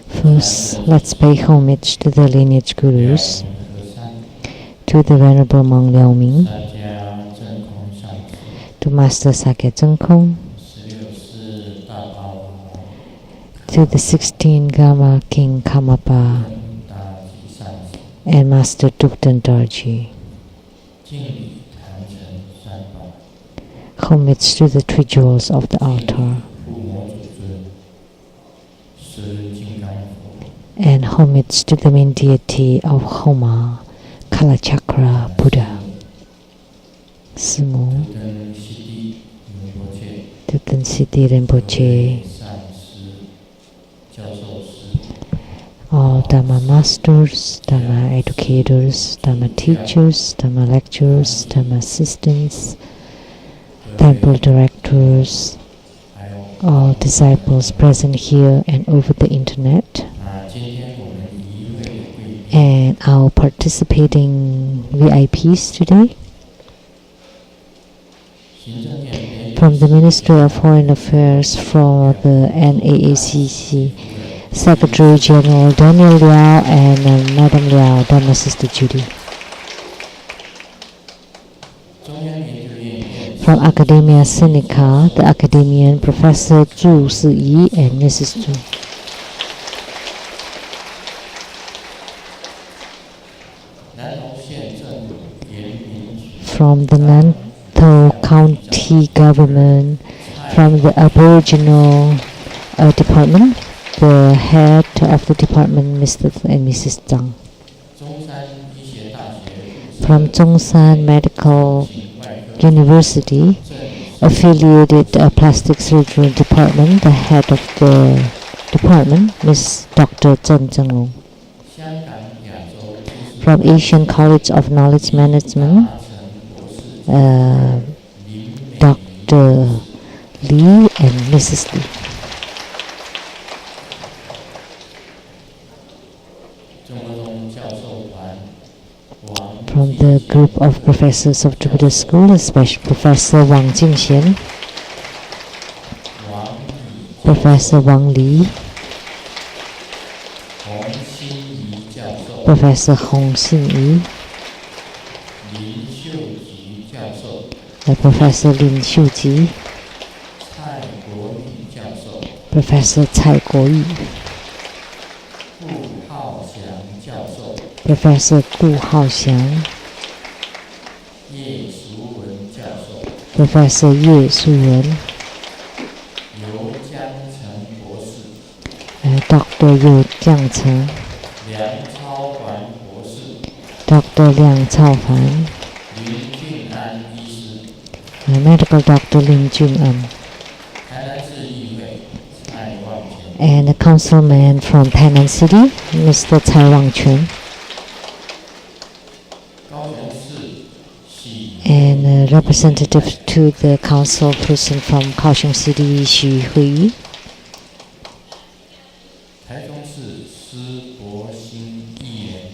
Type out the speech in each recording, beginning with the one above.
First, let's pay homage to the lineage gurus, to the Venerable Monk Liao Ming, to Master Sakya Zhengkong, to the 16 Gama King Kamapa, and Master Dukdan Dorji. Homage to the three jewels of the altar, and homage to the main deity of Homa, Kalachakra Buddha, Sumo, Dukdan Siddhi Rinpoche, all Dharma masters, Dharma educators, Dharma teachers, Dharma lecturers, Dharma assistants, temple directors, all disciples present here and over the internet, and our participating VIPs today. From the Ministry of Foreign Affairs, from the NAACC, Secretary General Daniel Liao and Madam Liao, Dharma Sister Judy. From Academia Sinica, the academician Professor Zhu Siyi and Mrs. Zhu. From the Nantou County government, from the Aboriginal department, the head of the department, Mr. and Mrs. Tsang. From Zhongshan Medical University, affiliated plastic surgery department, the head of the department, Ms. Dr. Zheng Zhenglong. From Asian College of Knowledge Management, Dr. Lee and Mrs. Lee. From the group of professors of the Buddha School, especially Professor Wang Jingxian, Professor Wang Li, Professor Hong Xinyi, Professor Lin Xiuji, Professor Cai Guoyi, Professor Gu Haoxiang, Professor Ye Shuwen, Dr. Yu Jiangcheng, Dr. Liang Caofan, Medical Dr. Lin Jun'an, and a councilman from Tainan City, Mr. Cai Wangquan, and a representative to the council person from Kaohsiung City, Xu Huiyi,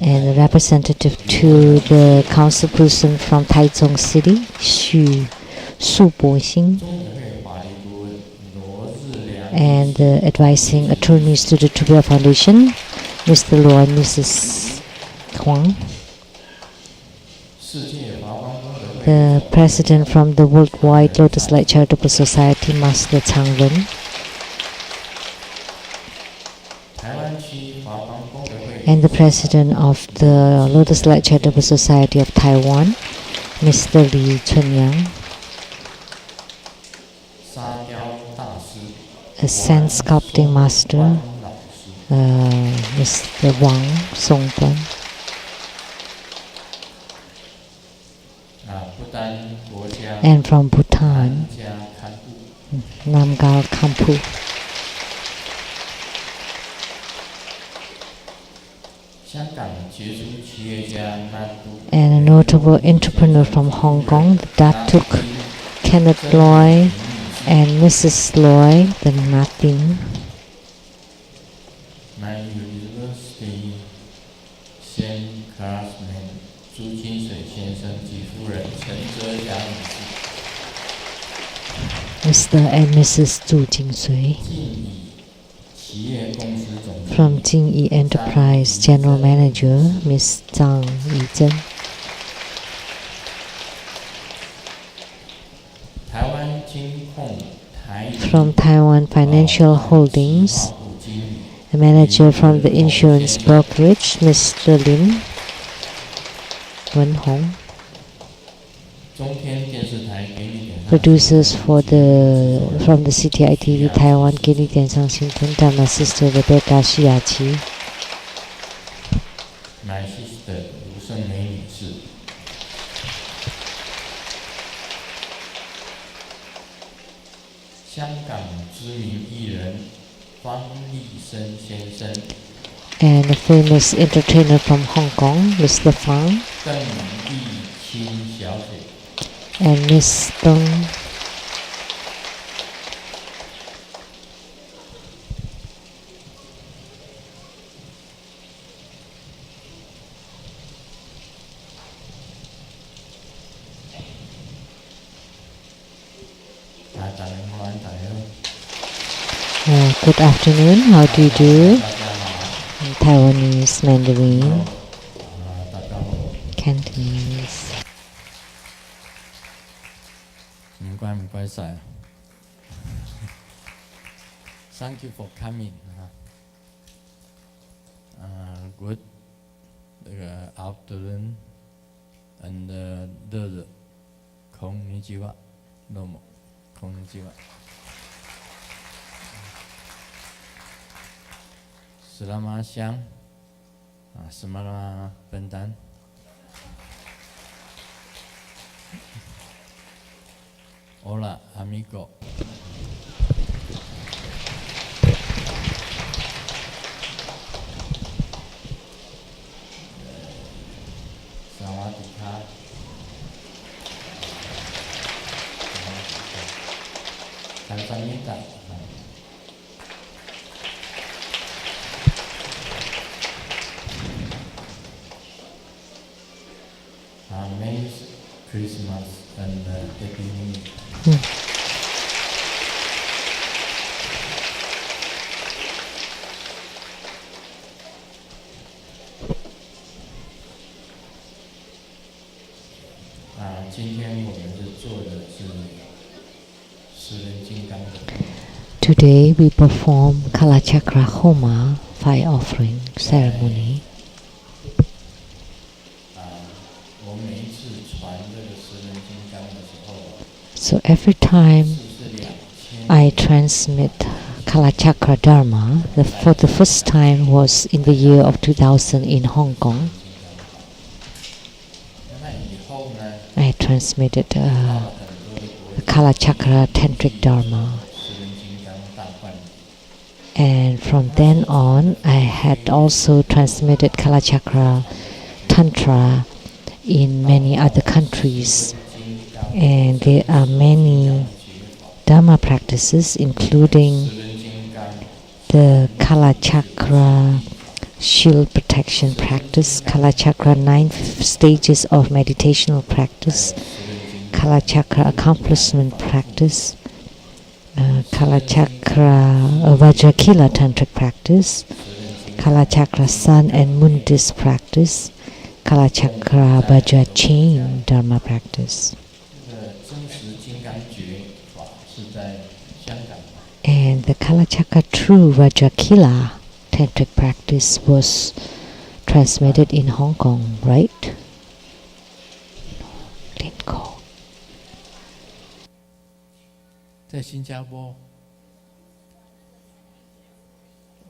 and a representative to the council person from Taichung City, Su Boxing, and advising attorneys to the Trubia Foundation, Mr. Luo and Mrs. Huang. The president from the Worldwide Lotus Light Charitable Society, Master Chang Ren. And the president of the Lotus Light Charitable Society of Taiwan, Mr. Li Chunyang. A sand sculpting master, Mr. Wang Songguan. And from Bhutan, Namgal Kampu. And a notable entrepreneur from Hong Kong, Datuk Kenneth Loy and Mrs. Loy, the Natin. Mr. and Mrs. Zhu Jingsui. From Jingyi Enterprise General Manager Ms. Zhang Yizhen. From Taiwan Financial Holdings, the manager from the insurance brokerage, Mr. Lin Wenhong. Producers from the CTI TV Taiwan, Gili Diansang Xingtun, Dharma Sister Rebecca Shiachi. My sister, Sheng-yen. And a famous entertainer from Hong Kong, Mr. Fang. And Miss Deng. Good afternoon, how do you do? Taiwanese, Mandarin, Cantonese. Thank you for coming. Good afternoon and konnichiwa. Domo. Konnichiwa. Selamat siang. Selamat petang. Hola, amigo. Sawadee. Kamsahamnida. Merry Christmas and Happy New Year. Today we perform Kalachakra Homa, fire offering ceremony. So every time I transmit Kalachakra Dharma, for the first time was in the year of 2000 in Hong Kong. I transmitted Kalachakra Tantric Dharma. And from then on, I had also transmitted Kalachakra Tantra in many other countries. And there are many Dharma practices, including the Kalachakra shield protection practice, Kalachakra 9 stages of meditational practice, Kalachakra accomplishment practice, Kalachakra Vajrakila tantric practice, Kalachakra sun and moon disk practice, Kalachakra Vajra chain Dharma practice. And the Kalachakra true Vajrakila tantric practice was transmitted in Hong Kong, right? Linko. 在新加坡，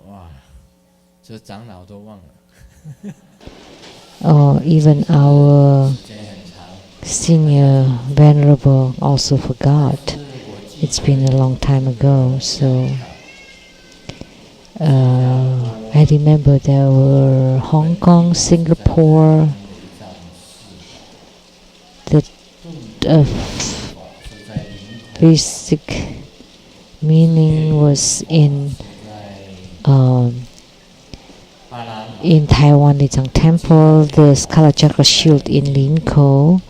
哇，这长老都忘了。Oh, even our senior venerable also forgot. It's been a long time ago, so I remember there were Hong Kong, Singapore. The basic meaning was in Taiwan Lei Tsang Temple, the Kalachakra shield in Linko.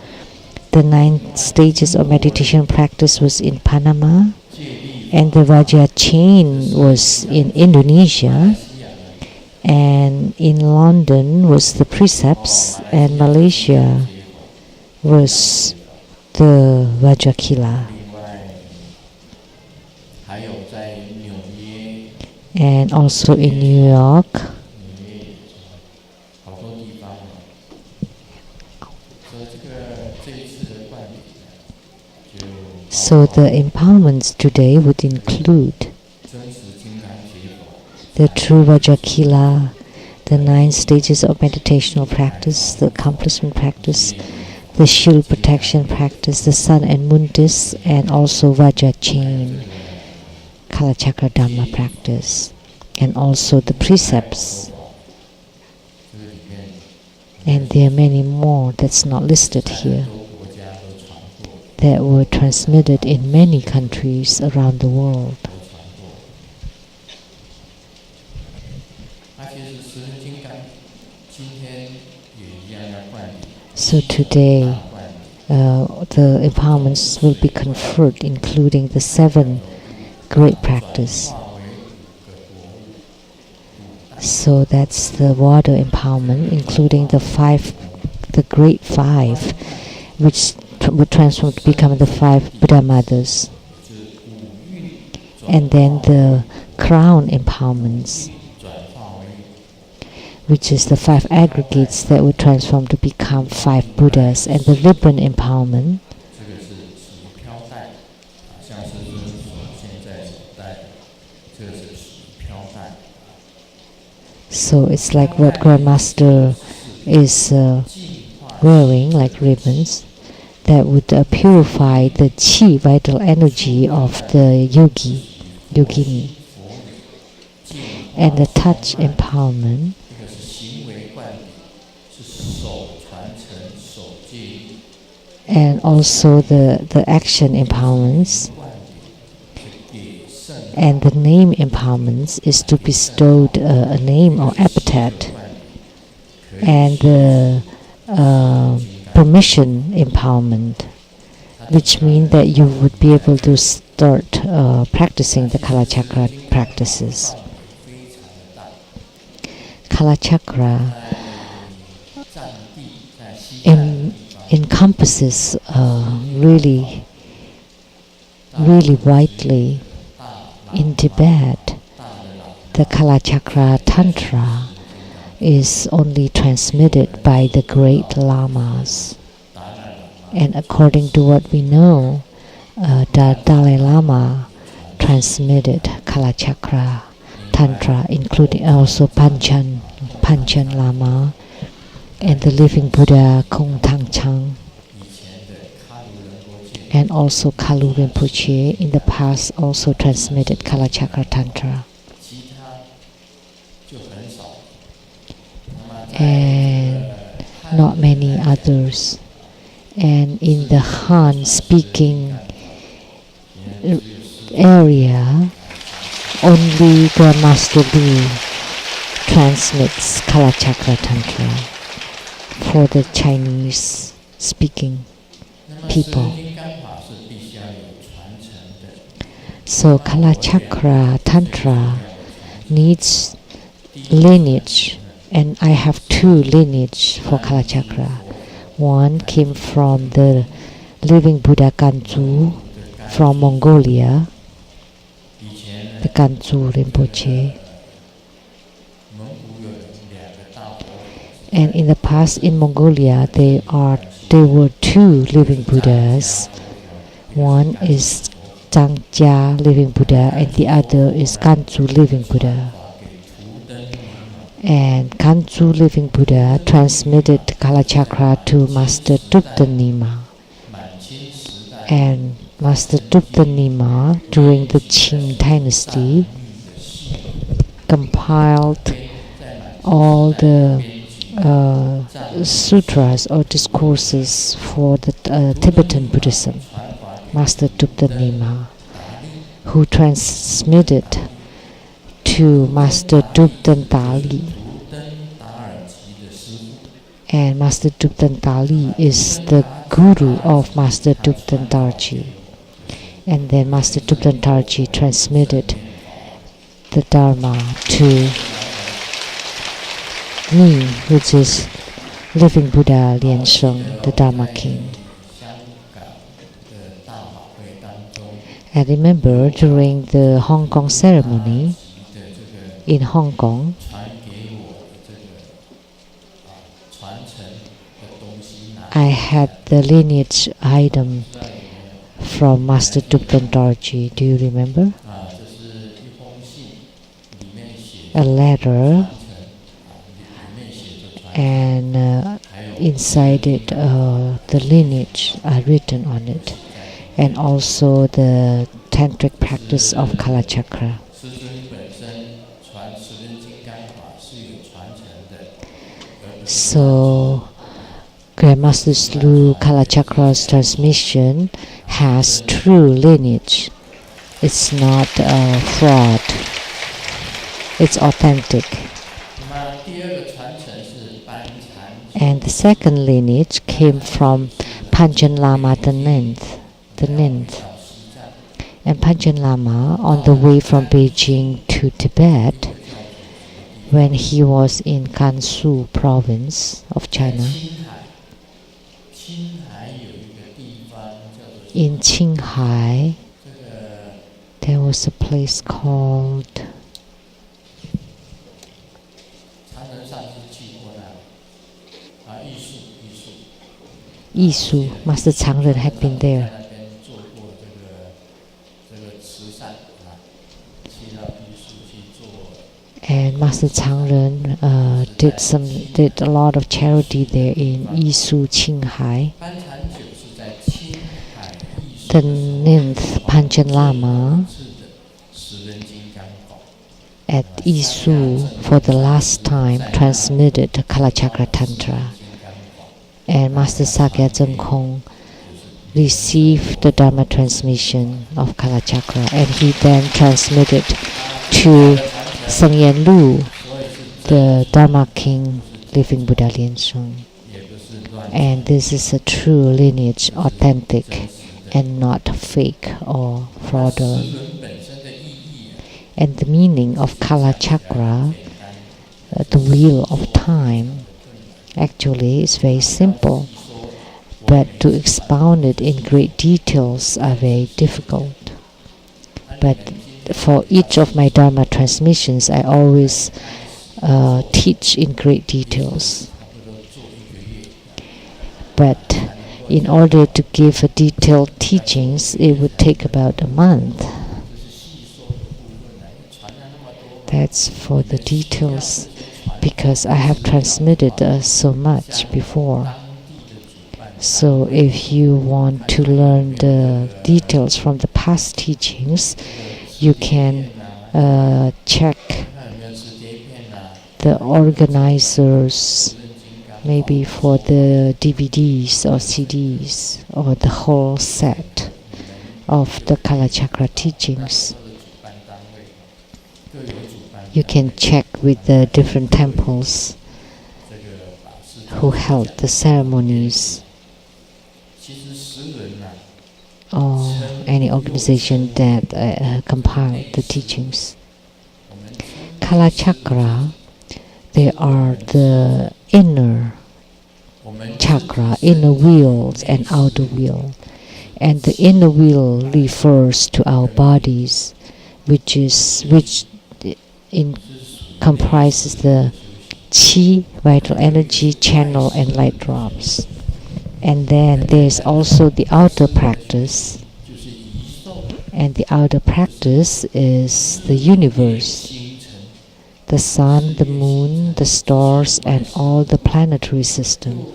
The 9 stages of meditation practice was in Panama. And the Raja chain was in Indonesia, and in London was the precepts, and Malaysia was the Vajakila. And also in New York. So the empowerments today would include the true Vajakila, the 9 stages of meditational practice, the accomplishment practice, the shield protection practice, the sun and moon discs, and also Vaja chain, Kalachakra Dharma practice, and also the precepts. And there are many more that's not listed here that were transmitted in many countries around the world. So today, the empowerments will be conferred, including the 7 great practice. So that's the water empowerment, including the great 5, which would transform to become the 5 Buddha mothers. And then the crown empowerments, which is the 5 aggregates that would transform to become 5 Buddhas, and the ribbon empowerment, so it's like what Grandmaster is wearing, like ribbons, that would purify the chi, vital energy of the yogini. And the touch empowerment, and also the action empowerments, and the name empowerments is to bestow a name or epithet, and the permission empowerment, which means that you would be able to start practicing the Kalachakra practices. Kalachakra encompasses really widely. In Tibet, the Kalachakra Tantra is only transmitted by the great lamas. And according to what we know, the Dalai Lama transmitted Kalachakra Tantra, including also Panchen Lama, and the living Buddha Kung Tang Chang, and also Kalu Rinpoche in the past also transmitted Kalachakra Tantra. And not many others. And in the Han speaking area, only Grandmaster Lee transmits Kalachakra Tantra for the Chinese speaking people. So Kalachakra Tantra needs lineage, and I have 2 lineage for Kalachakra. One came from the living Buddha Ganzu from Mongolia, the Ganzu Rinpoche. And in the past in Mongolia there were 2 living Buddhas. One is Zhangjia living Buddha, and the other is Ganzu living Buddha. And Ganzu living Buddha transmitted Kalachakra to Master Dupta Nima. And Master Dupta Nima, during the Qing dynasty, compiled all the sutras or discourses for the Tibetan Buddhism. Master Dupta Nima, who transmitted to Master Dupten Dali. And Master Dupten Dali is the guru of Master Dupten Darji. And then Master Tupten Tarji transmitted the Dharma to me, which is living Buddha Lian Sheng, the Dharma King. I remember during the Hong Kong ceremony in Hong Kong, I had the lineage item from Master Tupten Dorji. Do you remember? A letter, and inside it the lineage are written on it, and also the tantric practice of Kalachakra. So Grandmaster Slu Kalachakra's transmission has true lineage. It's not a fraud. It's authentic. And the second lineage came from Panchen Lama the ninth. And Panchen Lama, on the way from Beijing to Tibet, when he was in Gansu province of China, in Qinghai, there was a place called Yisu. Master Changren had been there. And Master Changren did a lot of charity there in Yisu, Qinghai. The ninth Panchen Lama at Yisu for the last time transmitted the Kalachakra Tantra, and Master Sakya Zengkong received the Dharma transmission of Kalachakra, and he then transmitted to Sheng-yen Lu, the Dharma King, living Buddha Lian Sheng. And this is a true lineage, authentic and not fake or fraudulent. And the meaning of Kalachakra, the wheel of time, actually is very simple, but to expound it in great details are very difficult. But for each of my Dharma transmissions, I always teach in great details. But in order to give a detailed teachings, it would take about a month. That's for the details, because I have transmitted so much before. So if you want to learn the details from the past teachings, you can check the organizers, maybe for the DVDs or CDs or the whole set of the Kalachakra teachings. You can check with the different temples who held the ceremonies, or any organization that compiled the teachings. Kalachakra, they are the inner chakra, inner wheels and outer wheel. And the inner wheel refers to our bodies, which comprises the chi, vital energy, channel and light drops. And then there's also the outer practice, and the outer practice is the universe, the sun, the moon, the stars, and all the planetary system.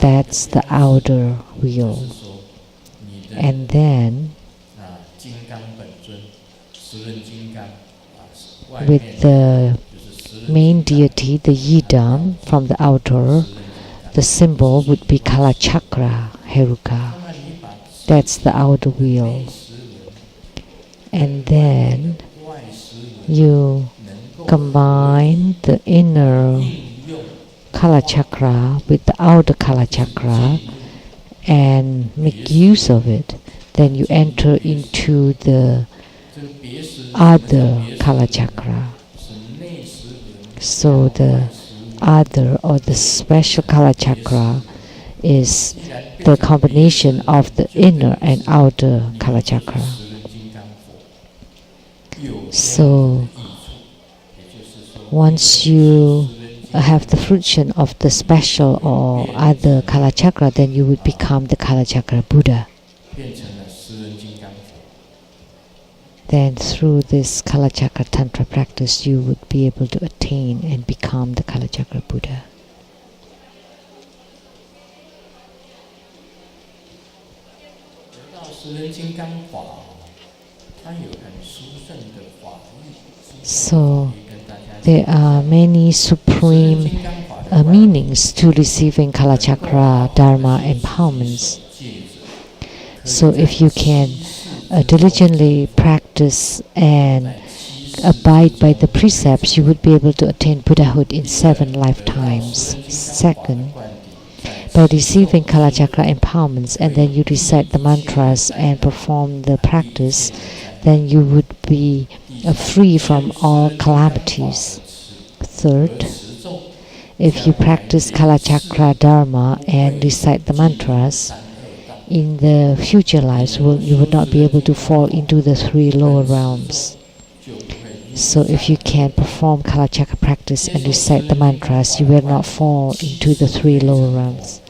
That's the outer wheel. And then with the main deity, the Yidam, from the outer, the symbol would be Kalachakra Heruka. That's the outer wheel. And then you combine the inner Kalachakra with the outer Kalachakra and make use of it then you enter into the other Kala Chakra. So the other or the special Kala Chakra is the combination of the inner and outer Kala Chakra. So once you have the fruition of the special or other Kala Chakra, then you would become the Kala Chakra Buddha. Then through this Kala Chakra Tantra practice, you would be able to attain and become the Kala Chakra Buddha. So there are many supreme meanings to receiving Kala Chakra Dharma empowerments. So if you can diligently practice and abide by the precepts, you would be able to attain Buddhahood in 7 lifetimes. Second, by receiving Kala Chakra empowerments and then you recite the mantras and perform the practice, then you would be free from all calamities. Third, if you practice Kala Chakra Dharma and recite the mantras, in the future lives you would not be able to fall into the 3 lower realms. So if you can perform Kala Chakra practice and recite the mantras, you will not fall into the 3 lower realms.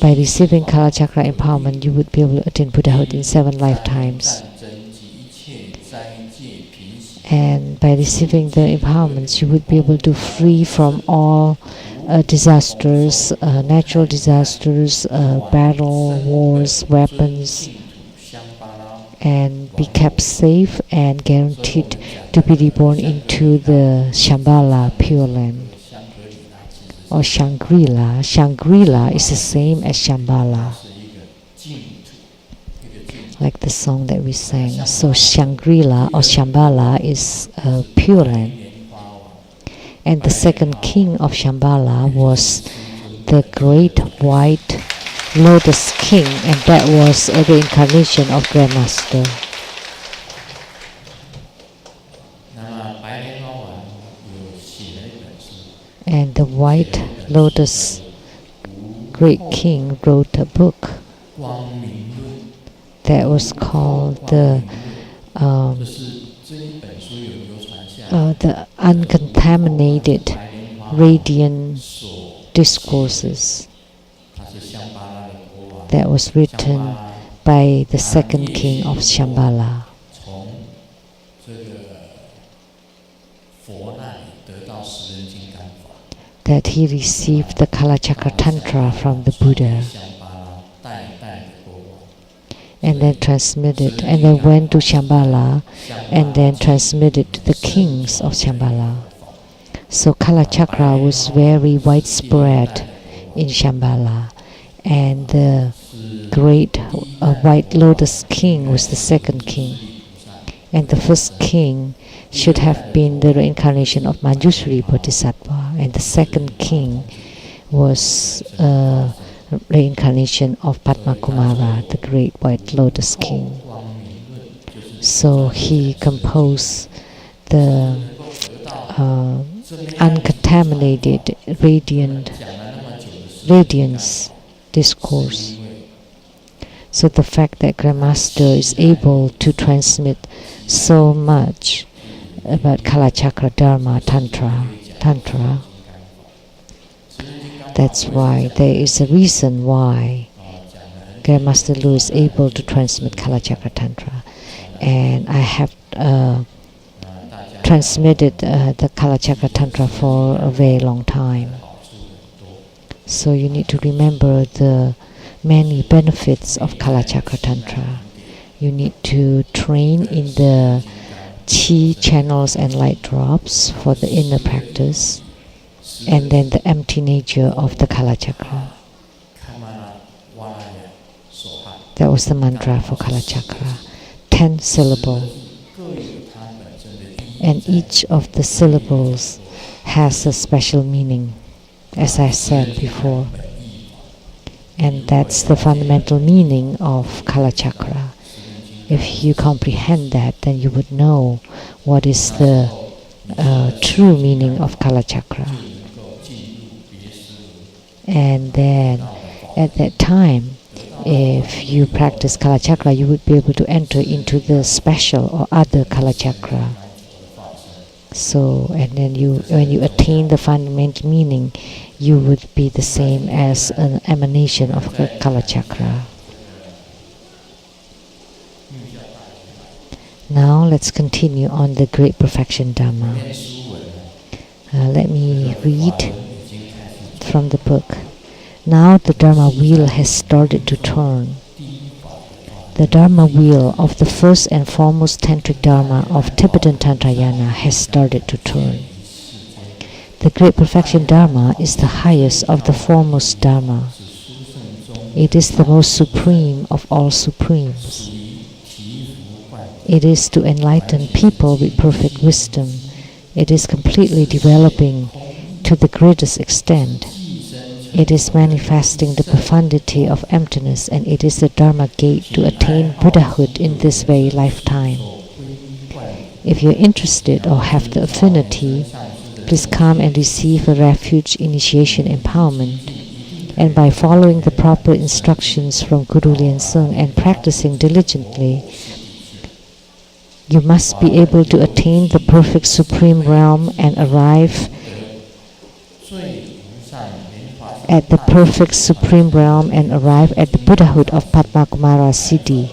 By receiving Kala Chakra empowerment, you would be able to attain Buddhahood in 7 lifetimes. And by receiving the empowerments, you would be able to free from all disasters, natural disasters, battle, wars, weapons, and be kept safe and guaranteed to be reborn into the Shambhala Pure Land or Shangri-La. Shangri-La is the same as Shambhala, like the song that we sang. So Shangri-La or Shambhala is Pure Land. And the second king of Shambhala was the great white lotus king, and that was a reincarnation of Grandmaster. And the white lotus great king wrote a book that was called the Uncontaminated Radiant Discourses, that was written by the second king of Shambhala. That he received the Kala Chakra Tantra from the Buddha and then transmitted, and then went to Shambhala and then transmitted to the kings of Shambhala. So Kala Chakra was very widespread in Shambhala, and the great white lotus king was the second king, and the first king should have been the reincarnation of Manjushri Bodhisattva, and the second king was reincarnation of Padma Kumara, the great white lotus king. So he composed the uncontaminated radiance discourse. So the fact that Grandmaster is able to transmit so much about Kala Chakra Dharma Tantra, that's why there is a reason why Grandmaster Lu is able to transmit Kala Chakra Tantra. And I have transmitted the Kala Chakra Tantra for a very long time. So you need to remember the many benefits of Kala Chakra Tantra. You need to train in the Qi channels and light drops for the inner practice, and then the empty nature of the Kala Chakra. That was the mantra for Kala Chakra. 10 syllables. And each of the syllables has a special meaning, as I said before. And that's the fundamental meaning of Kala Chakra. If you comprehend that, then you would know what is the true meaning of Kala Chakra. And then at that time, if you practice Kala Chakra, you would be able to enter into the special or other Kala Chakra. So, and then when you attain the fundamental meaning, you would be the same as an emanation of the Kala Chakra. Now let's continue on the Great Perfection Dharma. Let me read from the book. Now the Dharma wheel has started to turn. The Dharma wheel of the first and foremost tantric Dharma of Tibetan Tantrayana has started to turn. The Great Perfection Dharma is the highest of the foremost Dharma. It is the most supreme of all supremes. It is to enlighten people with perfect wisdom. It is completely developing to the greatest extent. It is manifesting the profundity of emptiness, and it is the Dharma gate to attain Buddhahood in this very lifetime. If you're interested or have the affinity, please come and receive a refuge initiation empowerment. And by following the proper instructions from Guru莲生and practicing diligently, you must be able to attain the perfect supreme realm and arrive at the perfect supreme realm and arrive at the Buddhahood of Padma Kumara Siddhi.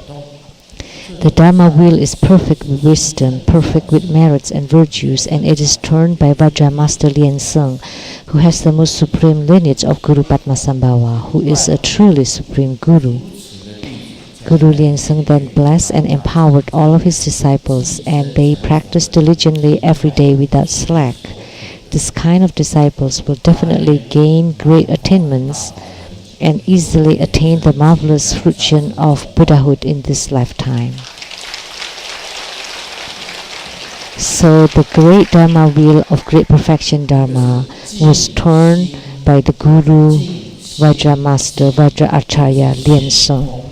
The Dharma wheel is perfect with wisdom, perfect with merits and virtues, and it is turned by Vajra Master Lien Seng, who has the most supreme lineage of Guru Padmasambhava, who is a truly supreme Guru. Guru Lien Seng then blessed and empowered all of his disciples, and they practiced diligently every day without slack. This kind of disciples will definitely gain great attainments and easily attain the marvelous fruition of Buddhahood in this lifetime. So the great Dharma wheel of Great Perfection Dharma was turned by the Guru Vajra Master Vajra Acharya Lien Seng.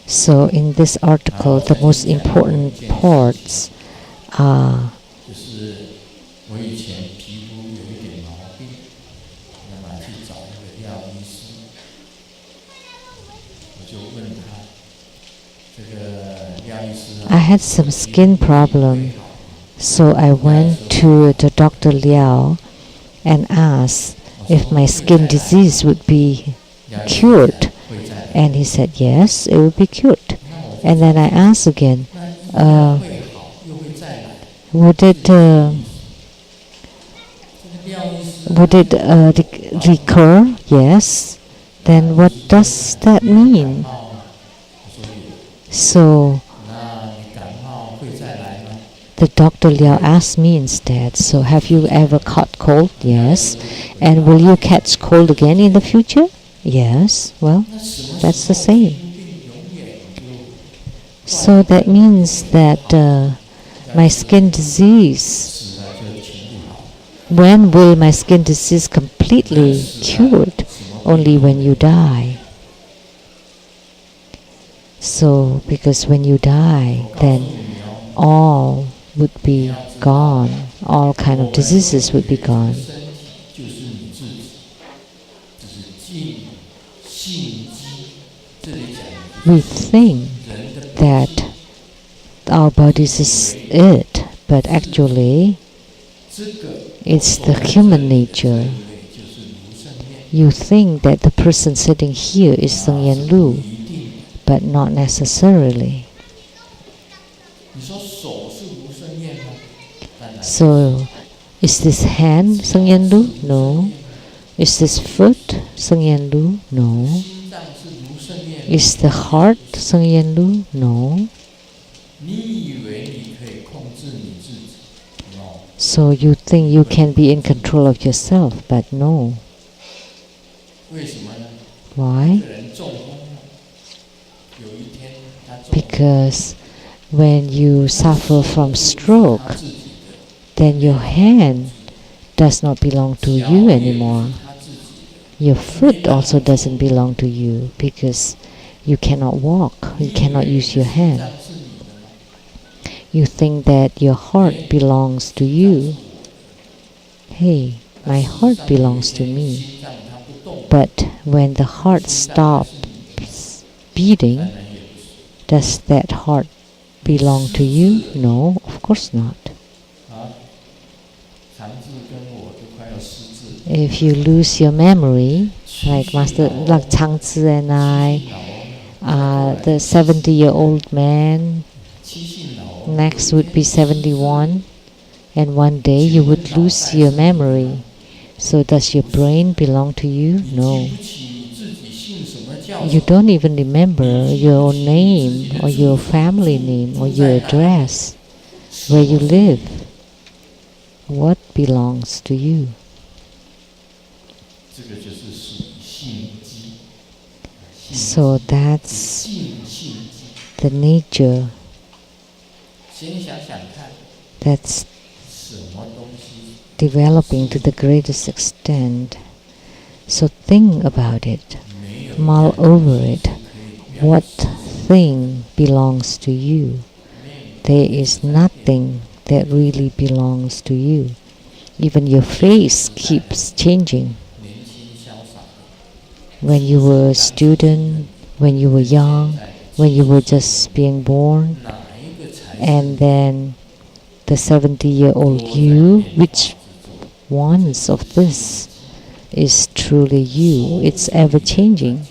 So in this article, the most important parts are I had some skin problem, so I went to the Dr. Liao and asked if my skin disease would be cured. And he said, yes, it will be cured. And then I asked again, would it recur? Yes. Then what does that mean? So the Dr. Liao asked me instead, so have you ever caught cold? Yes. And will you catch cold again in the future? Yes. Well, that's the same. So that means that my skin disease, when will my skin disease completely cured? Only when you die. So, because when you die, then all would be gone. All kind of diseases would be gone. We think that our bodies is it, but actually it's the human nature. You think that the person sitting here is Sheng-yen Lu, but not necessarily. So, is this hand Sheng-yen Lu? No. Is this foot Sheng-yen Lu? No. Is the heart Sheng-yen Lu? No. So you think you can be in control of yourself, but no. Why? Because when you suffer from stroke, then your hand does not belong to you anymore. Your foot also doesn't belong to you because you cannot walk, you cannot use your hand. You think that your heart belongs to you. Hey, my heart belongs to me. But when the heart stops beating, does that heart belong to you? No, of course not. If you lose your memory, like Changzi and I, the 70-year-old man, next would be 71, and one day you would lose your memory. So does your brain belong to you? No. You don't even remember your own name or your family name or your address, where you live. What belongs to you? So that's the nature. That's developing to the greatest extent. So think about it, mull over it. What thing belongs to you? There is nothing that really belongs to you. Even your face keeps changing. When you were a student, when you were young, when you were just being born, and then the 70-year-old you, which ones of this is truly you? It's ever changing.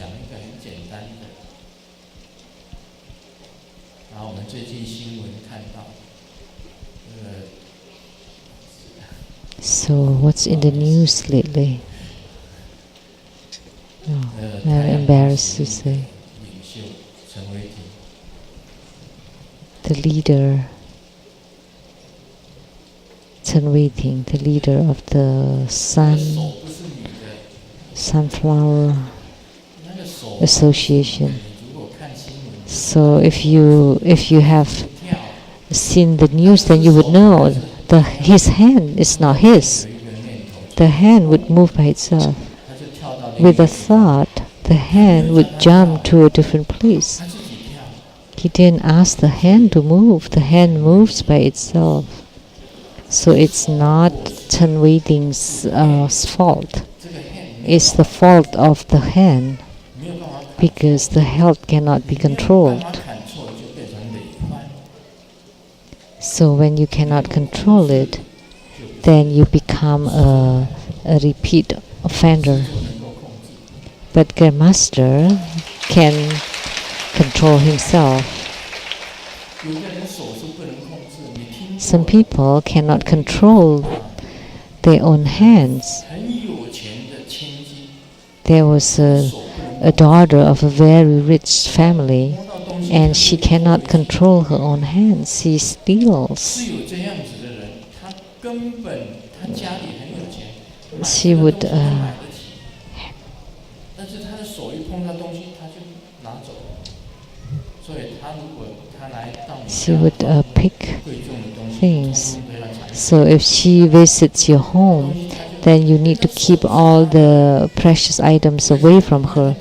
So what's in the news lately? Oh, I'm embarrassed to say. The leader, Chen Wei-ting, the leader of the Sunflower Association. So if you have seen the news, then you would know his hand is not his. The hand would move by itself. With a thought, the hand would jump to a different place. He didn't ask the hand to move. The hand moves by itself. So it's not Chen Wei-ting's fault. It's the fault of the hand, because the health cannot be controlled. So when you cannot control it, then you become a repeat offender. But Grandmaster can control himself. Some people cannot control their own hands. There was a daughter of a very rich family, and she cannot control her own hands. She steals. She would pick things. So if she visits your home, then you need to keep all the precious items away from her,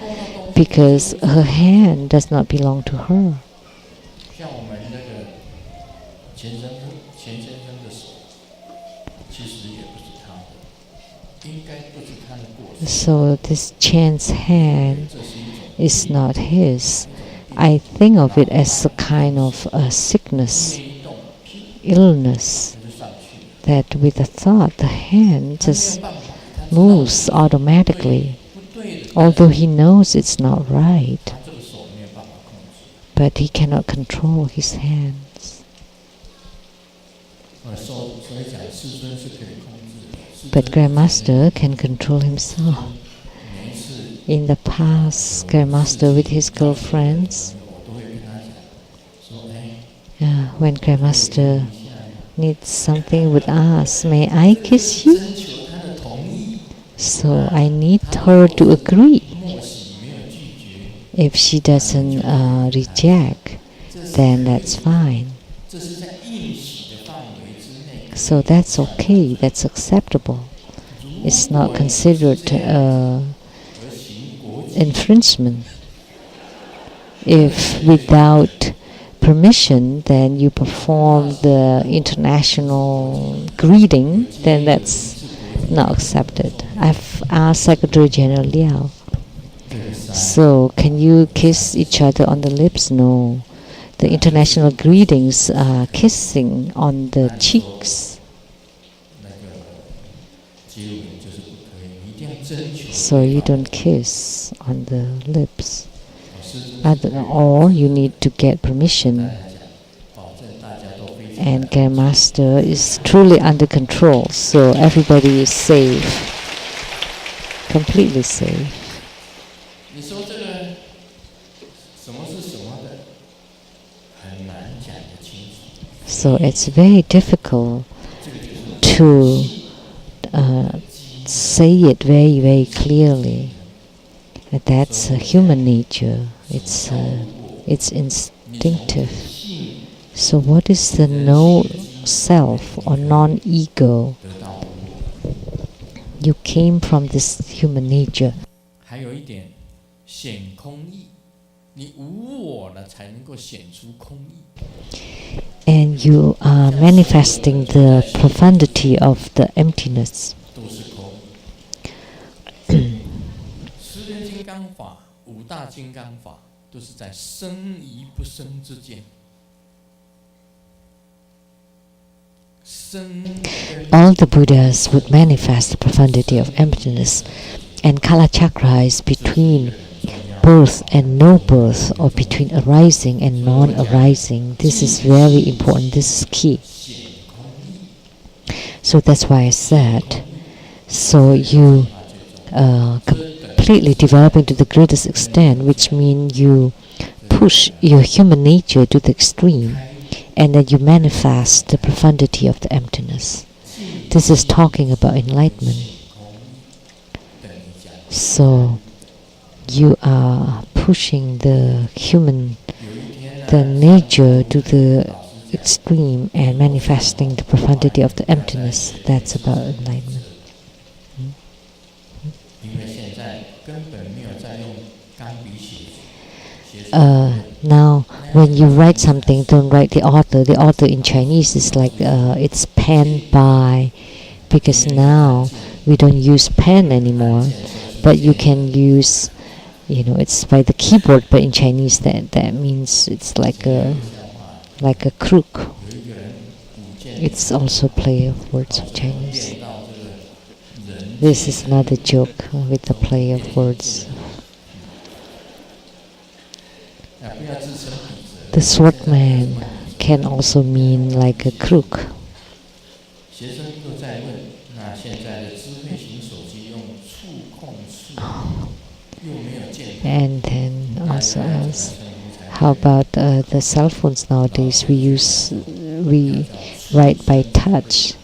because her hand does not belong to her. So this Chen's hand is not his. I think of it as a kind of a sickness, illness, that with a thought the hand just moves automatically, although he knows it's not right, but he cannot control his hands. But Grandmaster can control himself. In the past, Grandmaster with his girlfriends, when Grandmaster needs something, would ask, "May I kiss you?" So I need her to agree. If she doesn't reject, then that's fine. So that's okay, that's acceptable. It's not considered infringement. If without permission, then you perform the international greeting, then that's not accepted. I've asked Secretary General Liao, so can you kiss each other on the lips? No. The international greetings are kissing on the cheeks. So you don't kiss on the lips. Or you need to get permission. And Grandmaster is truly under control, so everybody is safe, completely safe. So it's very difficult to say it very, very clearly. That's human nature. It's instinctive. So what is the no self or non-ego? You came from this human nature. And you are manifesting the profundity of the emptiness. All the Buddhas would manifest the profundity of emptiness, and Kala Chakra is between birth and no birth, or between arising and non-arising. This is very important. This is key. So that's why I said, so you completely developing to the greatest extent, which means you push your human nature to the extreme, and then you manifest the profundity of the emptiness. This is talking about enlightenment. So you are pushing the nature to the extreme and manifesting the profundity of the emptiness. That's about enlightenment. Now, when you write something, don't write the author. The author in Chinese is like it's penned by, because now we don't use pen anymore, but you can use, it's by the keyboard. But in Chinese, that means it's like a crook. It's also play of words of Chinese. This is another joke with the play of words. The swordman can also mean like a crook. And then also else, how about the cell phones nowadays? We write by touch.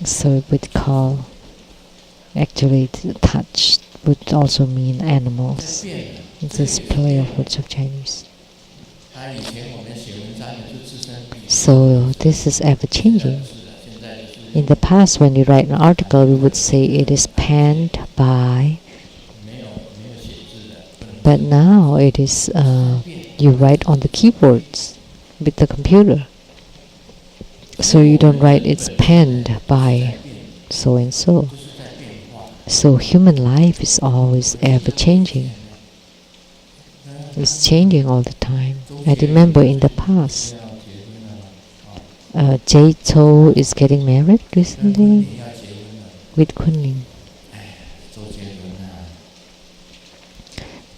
So it would call, actually touch would also mean animals. This play of words of Chinese. So this is ever changing. In the past, when we write an article, we would say it is penned by. But now it is you write on the keyboards with the computer. So you don't write it's penned by so and so. So human life is always ever changing. It's changing all the time. I remember in the past, Jay Cho is getting married recently with Kunling.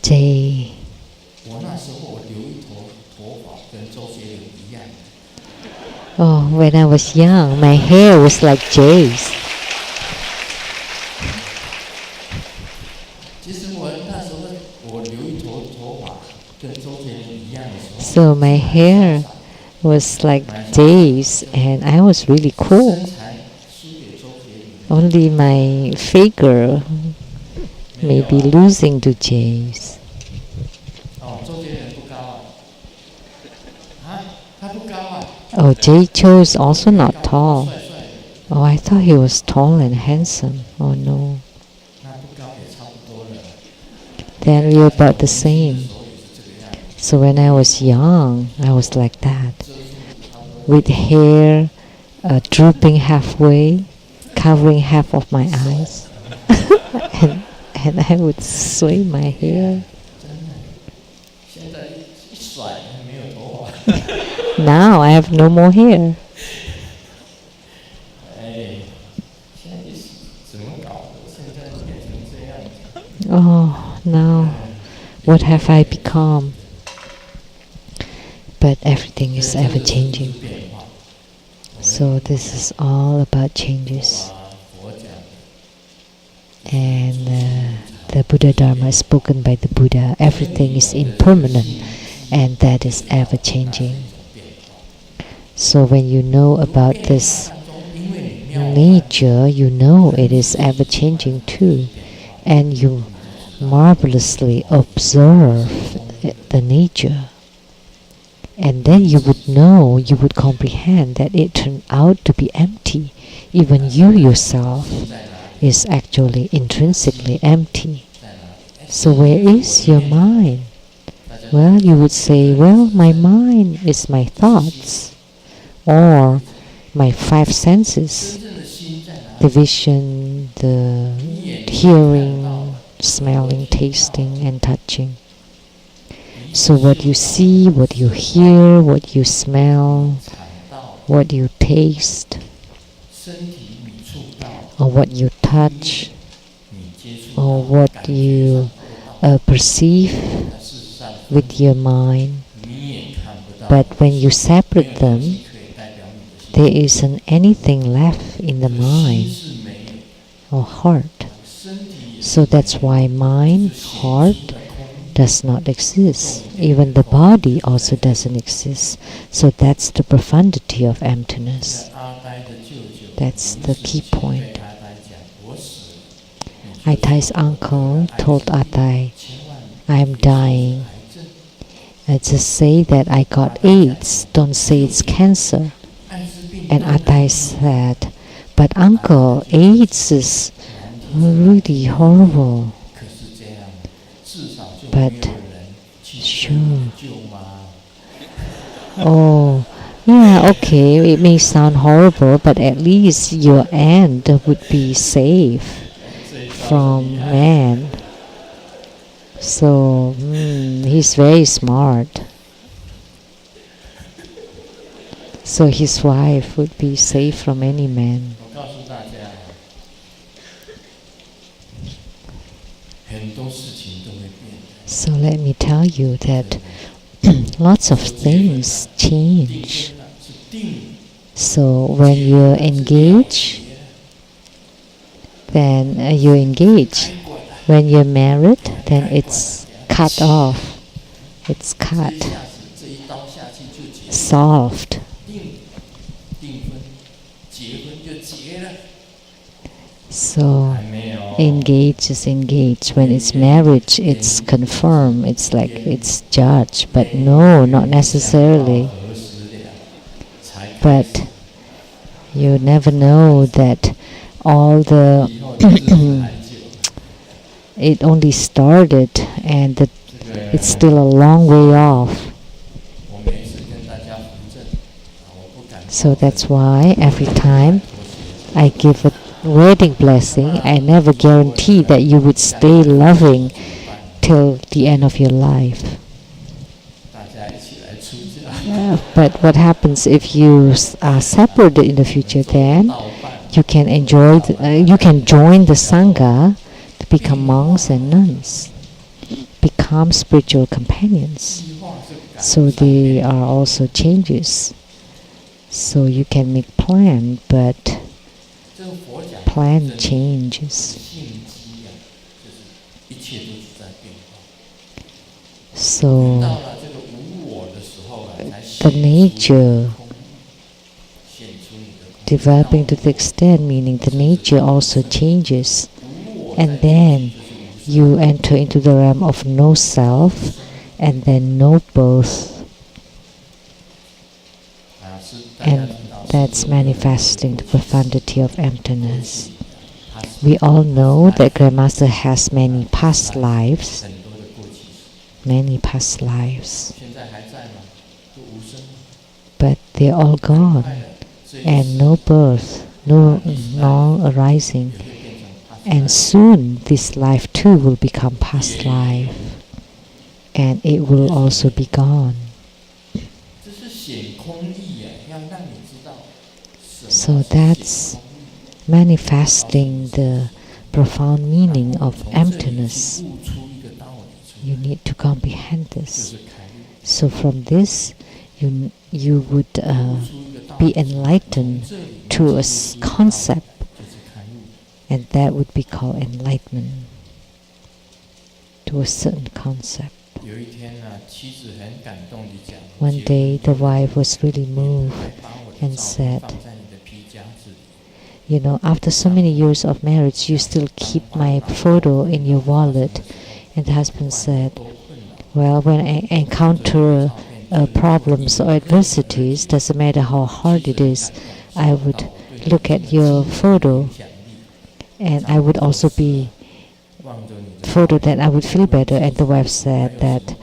Jay. Oh, when I was young, my hair was like Jay's. So my hair was like Jay's, and I was really cool. Only my figure may be losing to Jay's. Oh, Jay Cho is also not tall. Oh, I thought he was tall and handsome. Oh no. Then we were about the same. So when I was young, I was like that, with hair drooping halfway, covering half of my eyes, and I would sway my hair. Now I have no more hair. Oh, now what have I become? But everything is ever changing. So this is all about changes. And the Buddha Dharma is spoken by the Buddha. Everything is impermanent, and that is ever changing. So when you know about this nature, you know it is ever changing too, and you marvelously observe the nature. And then you would know, you would comprehend that it turned out to be empty. Even you yourself is actually intrinsically empty. So where is your mind? Well, you would say, well, my mind is my thoughts, or my five senses, the vision, the hearing, smelling, tasting, and touching. So what you see, what you hear, what you smell, what you taste, or what you touch, or what you perceive with your mind. But when you separate them, there isn't anything left in the mind or heart. So that's why mind, heart does not exist. Even the body also doesn't exist. So that's the profundity of emptiness. That's the key point. Atai's uncle told Atai, I am dying. Just say that I got AIDS, don't say it's cancer. And Atai said, but uncle, AIDS is really horrible. But sure. Oh, yeah, okay, it may sound horrible, but at least your end would be safe from man. So, he's very smart. So his wife would be safe from any man. So let me tell you that lots of things change. So when you engage, then you engage. When you're married, then it's cut off. It's cut. Solved. So engage is engaged. When it's marriage, it's confirmed. It's like it's judged. But no, not necessarily. But you never know that all the it only started and it's still a long way off. So that's why every time I give a wedding blessing, I never guarantee that you would stay loving till the end of your life. But what happens if you are separated in the future? Then you can enjoy. You can join the sangha to become monks and nuns, become spiritual companions. So there are also changes. So you can make plan, but plan changes. So the nature developing to the extent, meaning the nature also changes, and then you enter into the realm of no self, and then no both. And that's manifesting the profundity of emptiness. We all know that Grandmaster has many past lives, but they're all gone, and no birth, no arising. And soon this life too will become past life, and it will also be gone. So that's manifesting the profound meaning of emptiness. You need to comprehend this. So from this, you would be enlightened to a concept, and that would be called enlightenment, to a certain concept. One day the wife was really moved and said, "You know, after so many years of marriage, you still keep my photo in your wallet." And the husband said, "Well, when I encounter problems or adversities, doesn't matter how hard it is, I would look at your photo, and I would also be photo that I would feel better." And the wife said that,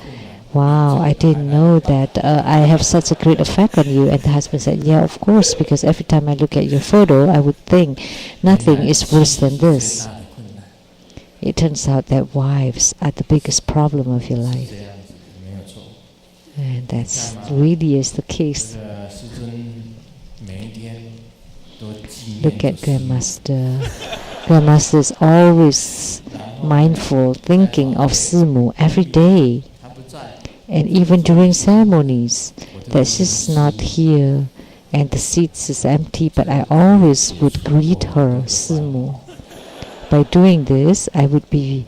"Wow, I didn't know that I have such a great effect on you." And the husband said, "Yeah, of course, because every time I look at your photo, I would think nothing is worse than this." It turns out that wives are the biggest problem of your life. And that's really is the case. Look at Grandmaster. Grandmaster is always mindful, thinking of Simu every day. And even during ceremonies, that she's not here and the seats is empty, but I always would greet her, Simu. By doing this, I would be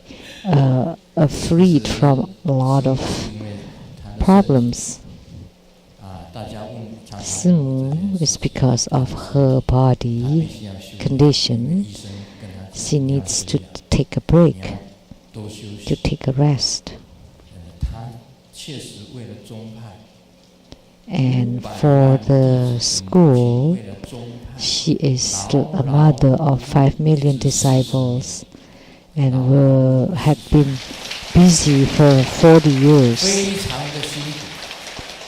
freed from a lot of problems. Simu is because of her body condition. She needs to take a break, to take a rest. And for the school, she is a mother of 5 million disciples and had been busy for 40 years.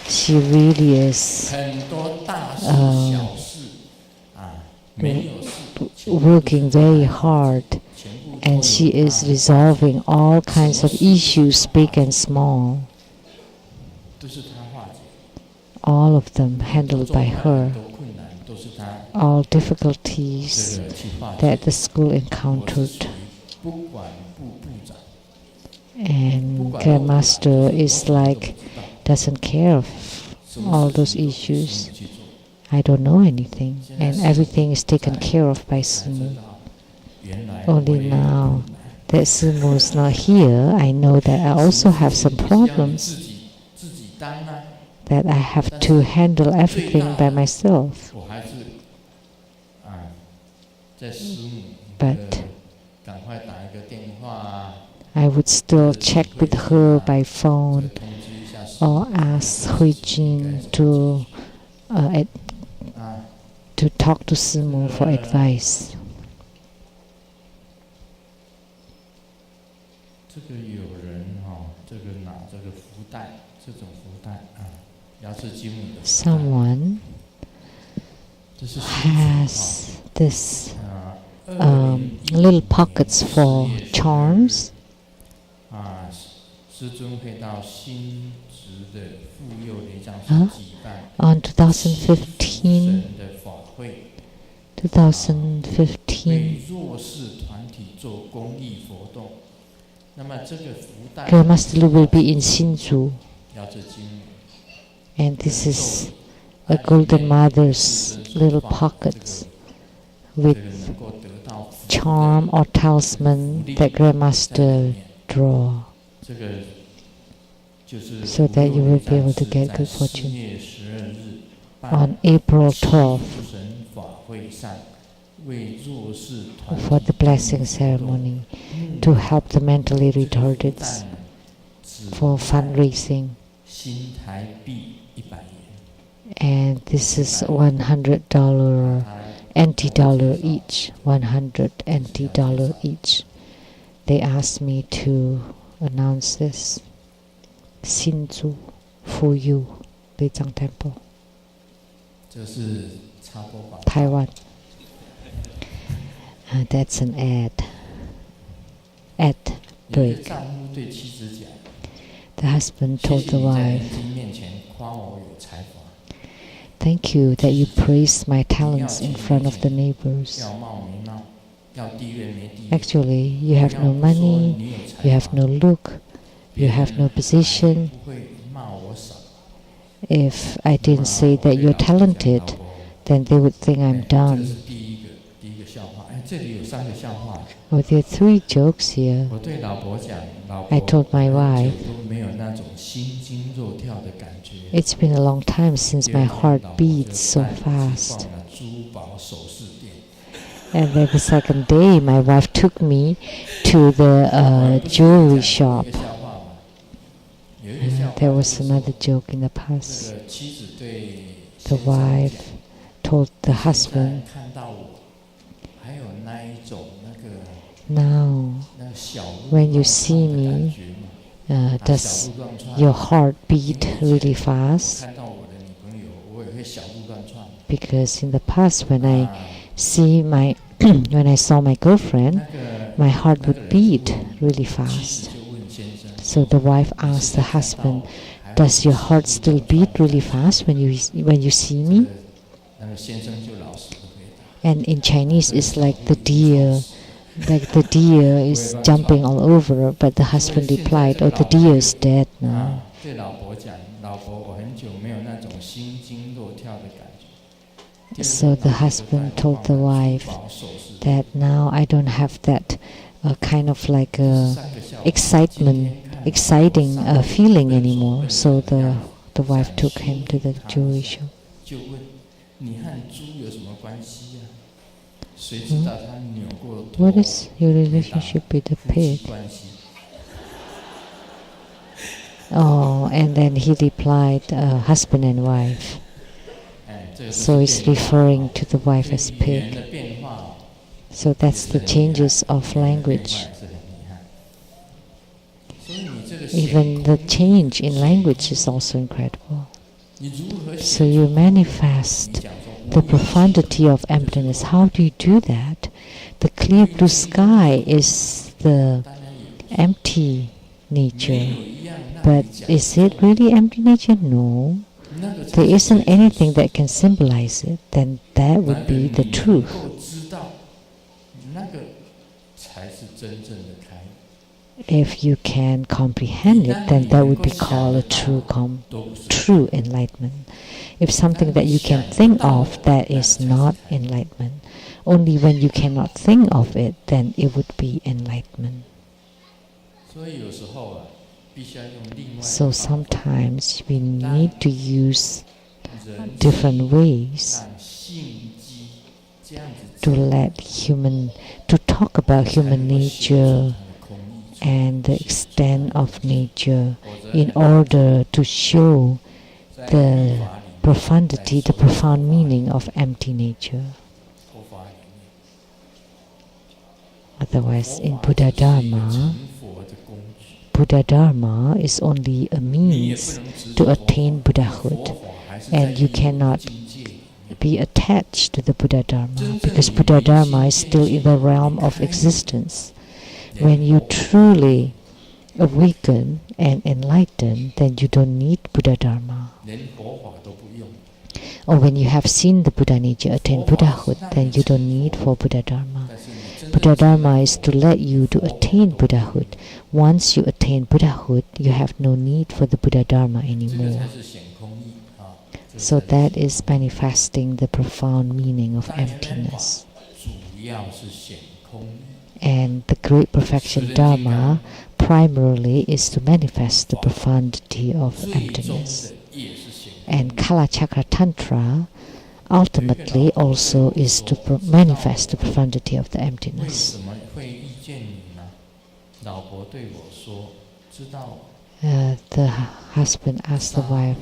She really is working very hard, and she is resolving all kinds of issues, big and small. All of them handled by her. All difficulties that the school encountered. And Grandmaster is like, doesn't care of all those issues. I don't know anything, and everything is taken care of by Simu. Only now that Simu is not here, I know that I also have some problems, that I have to handle everything by myself. But I would still check with her by phone or ask Hui Jin to talk to Simu for advice. Someone has this little pockets for charms. On 2015, Grandmaster will be in Hsinchu, and this is a Golden Mother's little pockets with charm or talisman that Grandmaster draw, so that you will be able to get good fortune. On April 12th, for the blessing ceremony, to help the mentally retarded for fundraising. And this is $100 NT dollar each, 100 NT dollar each. They asked me to announce this. Xinzu for you, Lei Tsang Temple, Taiwan. That's an ad break. The husband told the wife, "Thank you that you praised my talents in front of the neighbors. Actually, you have no money, you have no look, you have no position. If I didn't say that you're talented, then they would think I'm dumb." Oh, there are 3 jokes here. I told my wife, it's been a long time since my heart beats so fast. And then the second day, my wife took me to the jewelry shop. There was another joke in the past. The wife told the husband, "Now, when you see me, does your heart beat really fast?" Because in the past, when I saw my girlfriend, my heart would beat really fast. So the wife asked the husband, "Does your heart still beat really fast when you see me?" And in Chinese, it's like the deer is jumping all over. But the husband replied, "Oh, the deer is dead now." So the husband told the wife that now I don't have that kind of like exciting feeling anymore. So the wife took him to the jewelry shop. What is your relationship with the pig? Oh, and then he replied, husband and wife. So he's referring to the wife as pig. So that's the changes of language. Even the change in language is also incredible. So you manifest the profundity of emptiness. How do you do that? The clear blue sky is the empty nature. But is it really empty nature? No. There isn't anything that can symbolize it. Then that would be the truth. If you can comprehend it, then that would be called a true enlightenment. If something that you can think of, that is not enlightenment. Only when you cannot think of it, then it would be enlightenment. So sometimes we need to use different ways to talk about human nature and the extent of nature in order to show the profundity, the profound meaning of empty nature. Otherwise, in Buddha Dharma is only a means to attain Buddhahood, and you cannot be attached to the Buddha Dharma because Buddha Dharma is still in the realm of existence. When you truly awaken and enlighten, then you don't need Buddha Dharma. Or when you have seen the Buddha nature, attain Buddhahood, then you don't need for Buddha Dharma. Buddha Dharma is to let you to attain Buddhahood. Once you attain Buddhahood, you have no need for the Buddha Dharma anymore. So that is manifesting the profound meaning of emptiness. And the great perfection Dharma primarily is to manifest the profundity of emptiness. And Kala Chakra Tantra ultimately also is to manifest the profundity of the emptiness. The husband asked the wife,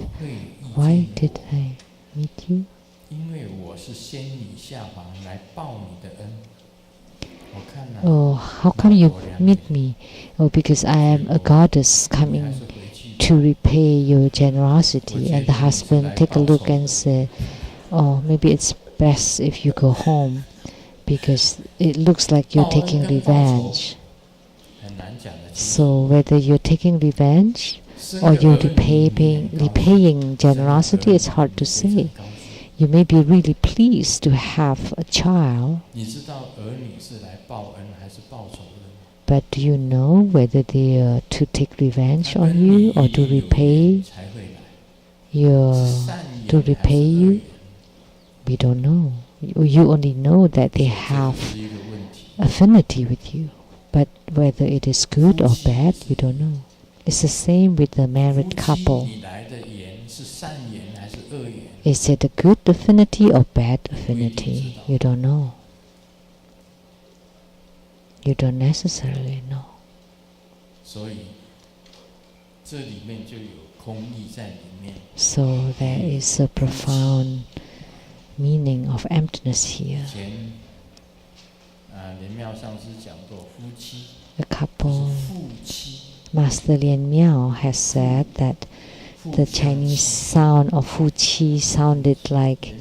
"Why did I meet you? 因为我是仙女下凡来报你的恩。我看了。Oh, how come you meet me? Oh, because I am a goddess coming to repay your generosity. And the husband take a look and say, oh, maybe it's best if you go home, because it looks like you're taking revenge. So whether you're taking revenge or you're repaying generosity, it's hard to say. You may be really pleased to have a child, but do you know whether they are to take revenge on you or to repay you? We don't know. You only know that they have affinity with you, but whether it is good or bad, you don't know. It's the same with the married couple. Is it a good affinity or bad affinity? You don't know. You don't necessarily know. So there is a profound meaning of emptiness here. The couple, Master Lien Miao has said that the Chinese sound of Fu Qi sounded like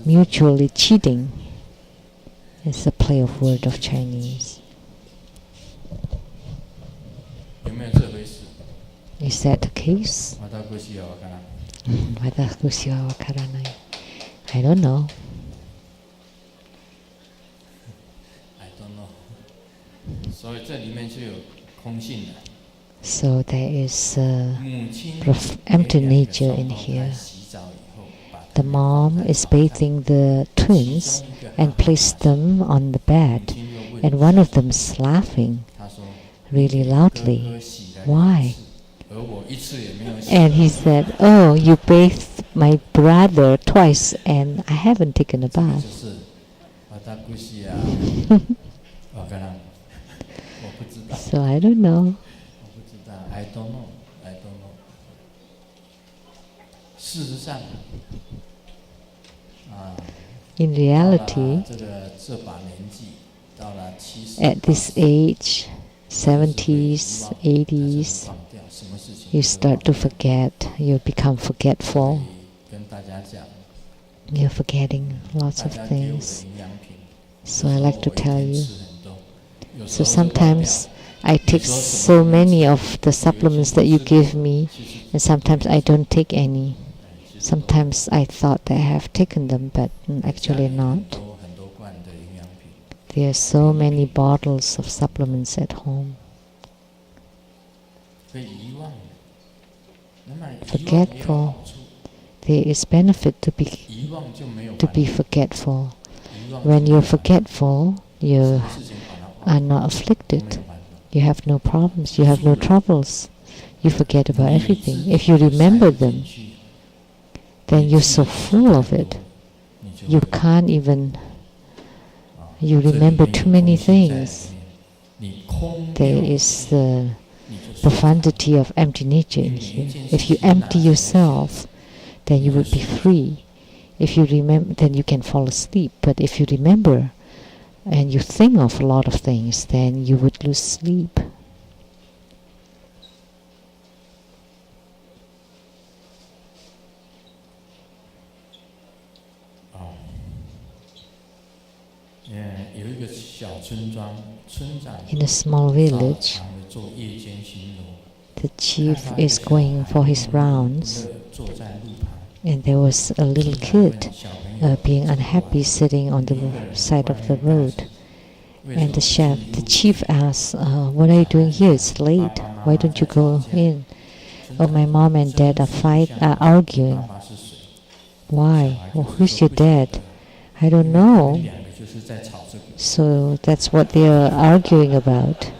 mutually cheating. It's a play of word of Chinese. Is that the case? I don't know. So there is empty nature in here. The mom is bathing the twins and placed them on the bed, and one of them is laughing really loudly. Why? And he said, oh, you bathed my brother twice and I haven't taken a bath. So I don't know. In reality, at this age, 70s, 80s, you start to forget, you become forgetful. You're forgetting lots of things. So I like to tell you. So sometimes I take so many of the supplements that you give me, and sometimes I don't take any. Sometimes I thought that I have taken them, but actually not. There are so many bottles of supplements at home. Forgetful. There is benefit to be forgetful. When you're forgetful, you are not afflicted. You have no problems. You have no troubles. You forget about everything. If you remember them, then you're so full of it. You can't even. You remember too many things. There is the profundity of empty nature in here. If you empty yourself, then you would be free. If you remember, then you can fall asleep. But if you remember and you think of a lot of things, then you would lose sleep. In a small village, the chief is going for his rounds, and there was a little kid being unhappy sitting on the side of the road. And the chief asks, what are you doing here? It's late. Why don't you go in? Oh, my mom and dad are arguing. Why? Oh, who's your dad? I don't know. So that's what they are arguing about.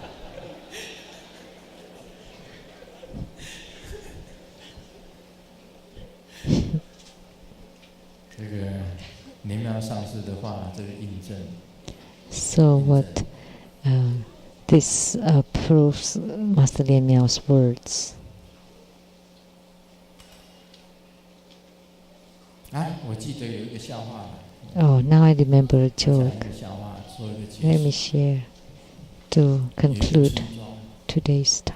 So what this proves Master Lien Miao's words. 我记得有一个笑话。Oh, now I remember a 讲 joke. 一个笑话，做一个解 Let 释。 me share to conclude today's talk.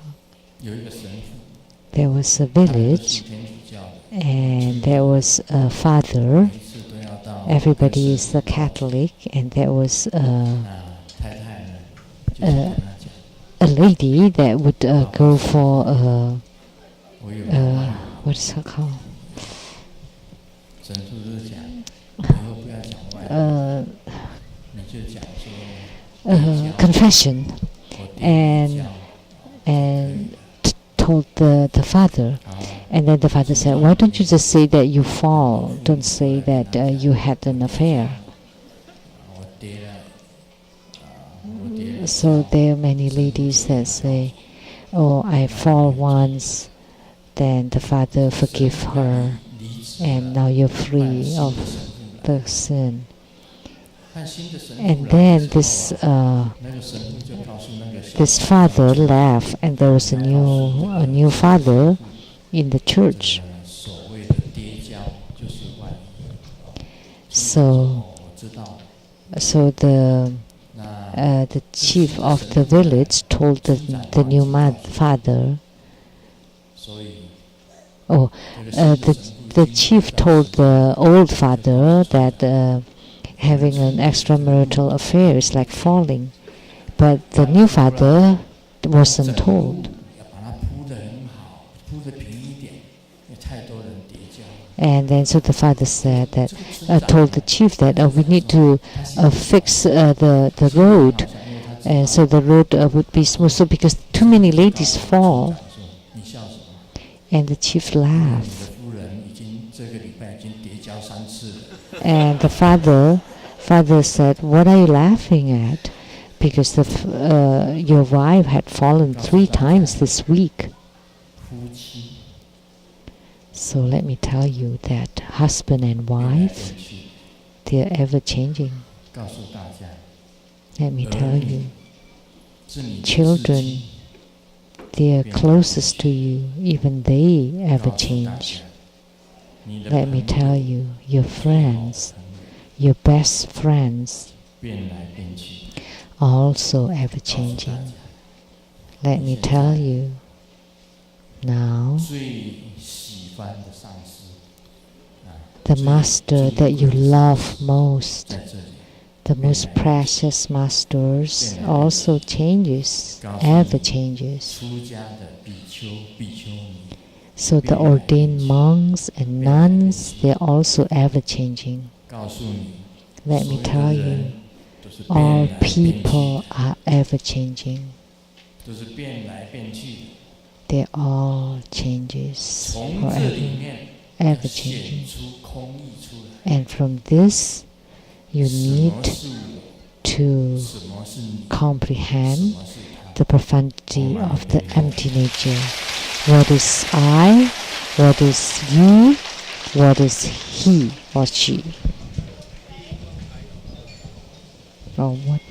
有一个神父， There was a 他是 village 天主教的， and there was a father. 每次都要到 Everybody is a Catholic, and there was 太太呢，就跟他讲， a lady that would go for 我有个外 what is it called? 神父就是讲，以后不要讲外语，你就讲说 confession, 我天主教 and told the father. 好， And then the father said, "Why don't you just say that you fall? Don't say that you had an affair." 我跌了，我跌了， So there are many ladies that say, "Oh, I fall once." Then the father forgive her, 离职 and now you're free of the sin. 看新的神父 And 来 then 的 this 时候，那个神父就告诉那个小 this father left, and there was a new father in the church. 所谓的跌跤就是外语。 So 我知道， so the 那 the chief of the village told the new father. 所以 Oh, 这个 the chief told the old father that having an extramarital affair is like falling, but the new father wasn't told. 要把它铺得很好，铺得平一点，因为太多人跌跤。 And then so the father said that told the chief that we need to fix the road, and so the road would be smooth. So because too many ladies fall, 你笑什么？ and the chief 你 laughed. 的夫人已经这个礼拜已经跌跤3次了。 And the father said, "What are you laughing at? Because your wife had fallen 3 times this week." 夫妻 So let me tell you that husband and 变来 wife, 变去， they are ever changing. 告诉大家， Let me tell you, 是你的至 children, 亲 they are closest to you. Even they 告 ever 诉大 change. 家，你的 Let me 朋 tell 友 you, your friends, your best friends, 变来变去， also ever 告诉大 changing. 家 Let me tell you, now 最喜欢的上司 the master that you love most, 在这里， the most precious masters, also changes, ever changes. 出家的比丘、比丘尼， So the ordained monks and nuns, they're also ever changing. 告诉你， Let me 所有 tell 的 you, 人都是 all 变来变去， people are ever changing. 都是变来变去的。 They're all changes 从这里 forever, 面 ever 显 changing. 出空义出来。 And from this, you 什 need 么是我？ to 什么是你？什 comprehend 么是他？ the profundity of the empty nature. What is I? What is you? What is he or she? Or what